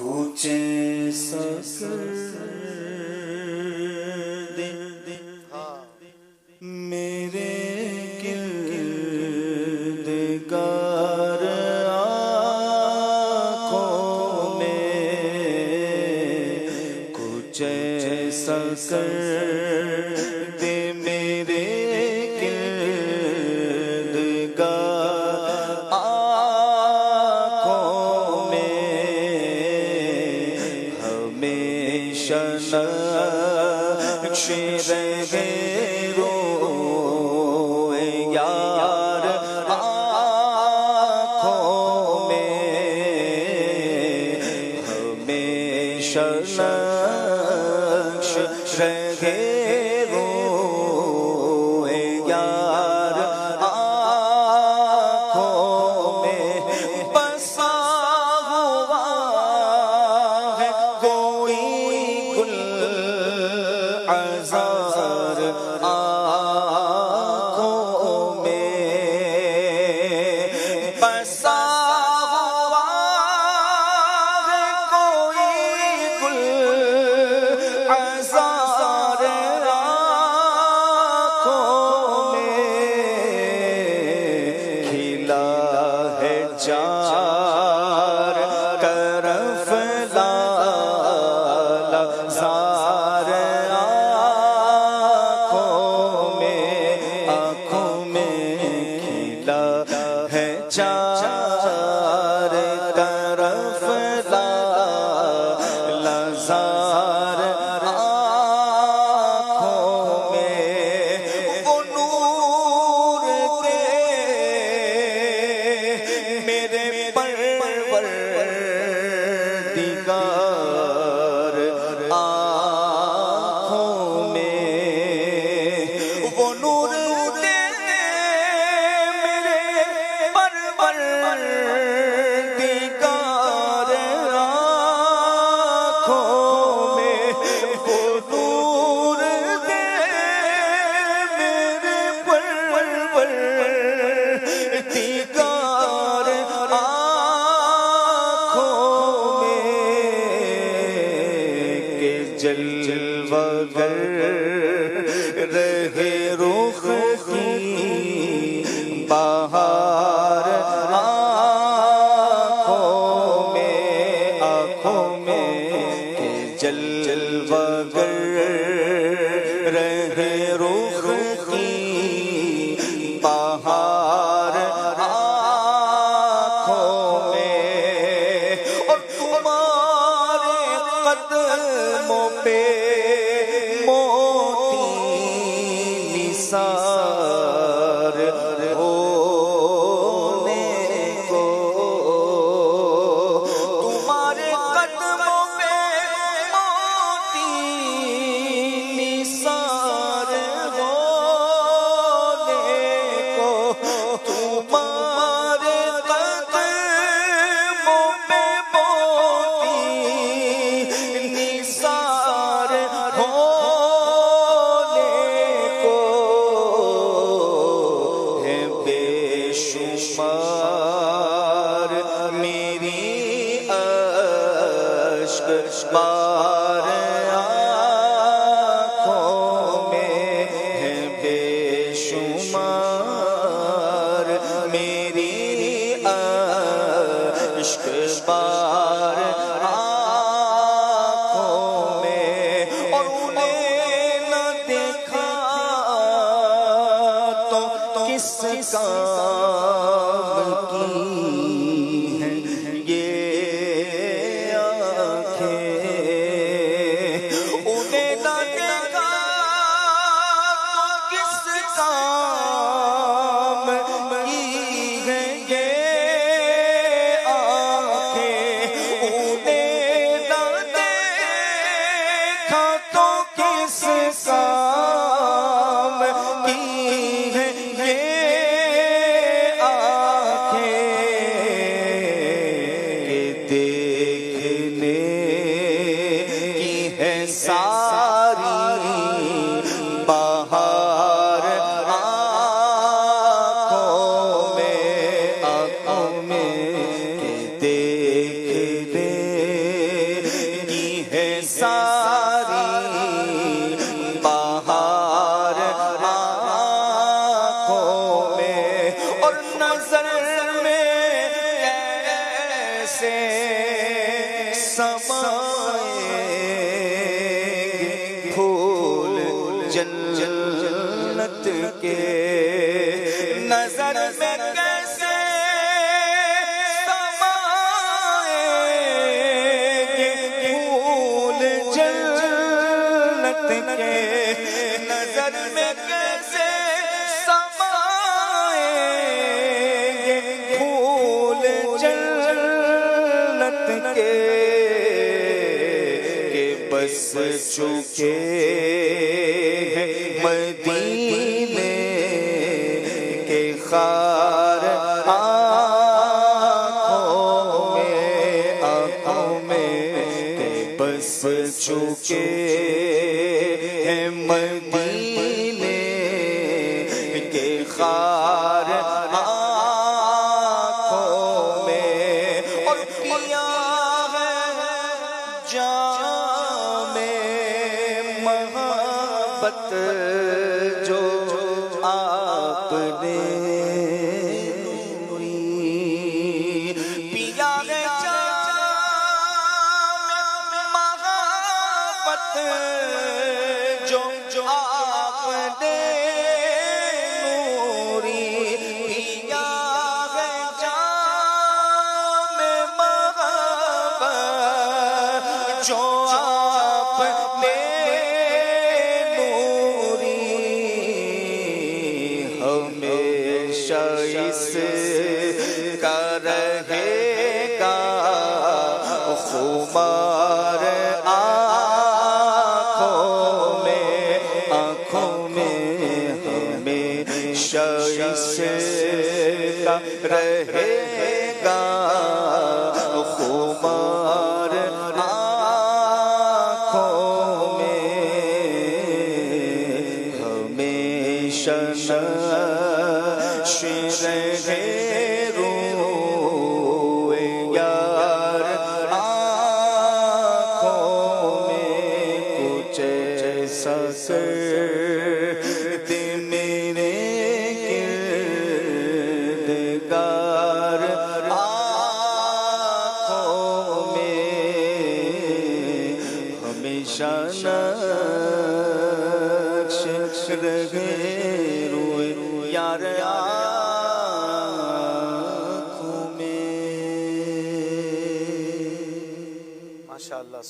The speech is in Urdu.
کچھ سرد میرے کردگار آنکھوں میں کچھ سرد میرے کردگار آنکھوں میں ہمیشہ نقش رہے روئے یار آنکھوں میں ہمیشہ نقش رہے روئے یار آنکھوں میں بسا ہوا ہے کوئی گل عذار آنکھوں میں بسا ہوا ہے کوئی گل عذار آنکھوں میں کھلا ہے چار طرف لالا زار آنکھوں میں کھلا ہے چار طرف لالا زار آنکھوں میں وہ نور دے میرے پروردگار آنکھوں میں وہ نور دے میرے پروردگار آنکھوں میں وہ نور دے میرے پروردگار آنکھوں میں کہ جلوہ گر رہے رخ کی بہار آنکھوں میں کہ جلوہ گر رہے رخ کی بہار آنکھوں میں اور تمہارے قدموں پہ موتی نثار ہونے کو تمہارے قدموں پہ موتی نثار ہونے کو تمہارے قدموں پہ موتی نثار ہونے کو ہے بے شمار میری اشک بار آنکھوں میں ہے بے شمار میری اشک بار آنکھوں میں اور انہیں نہ دیکھا تو کس کام کی ہیں یہ آنکھیں انہیں نہ دیکھا تو کس کام کی ہیں یہ آنکھیں انہیں نہ دیکھا تو کس کام کی ہیں یہ سمائے پھول جنت کے نظر میں کیسے سمائے پھول جنت کے نظر میں کیسے سمائے پھول جنت کے بس چکے مدینے کے خار آنکھوں میں بس چکے مدینے کے خار آنکھوں میں اور پیا ہے جام محبت جو آپ نے پیا ہے جام محبت جو آپ نے نوری پیا ہے جام محبت جو آپ نے ہمیشہ اس کا رہے گا خمار آنکھوں میں ہمیشہ اس کا رہے گا خمار آنکھوں میں ہمیشہ روئے یار آنکھوں میں کچھ ایسا کرتے میرے کردگار آنکھوں میں ہمیشہ نقش رہے روئے یار آنکھوں میں. ماشاءاللہ.